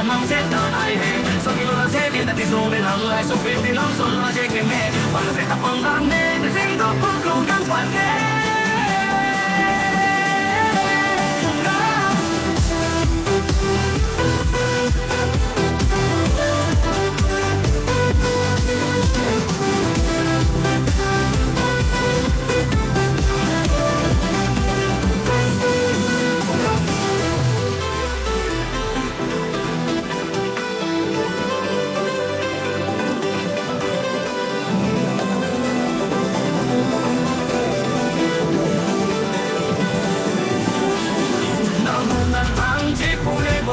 Mang sẽ đợi ai hè sau khi lo sẽ biến thành tình đồ bên hàng lại sống bên thì lắm rồi lo che cái mẹ và sẽ tập bằng đam mê để sinh tốt bước cùng căng toàn nghe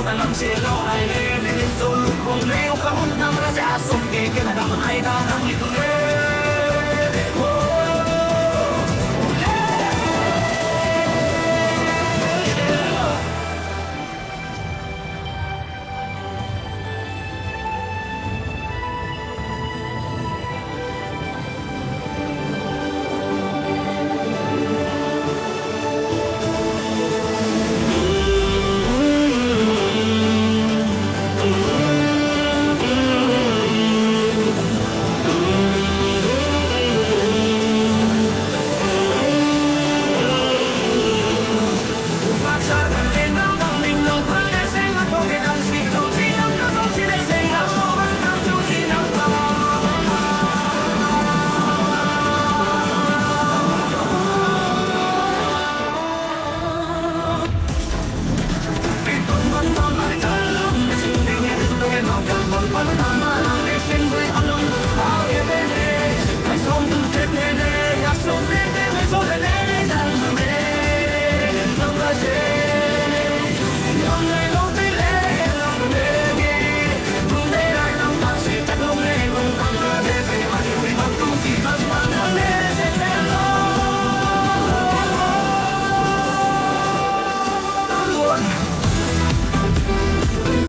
แต่ลำเชียร์เราไอ้เล่นในสุดคงเลี้ยวเขาทำราชาสุดเก่งแค่ไหนทำให้ได้ทั้งนี้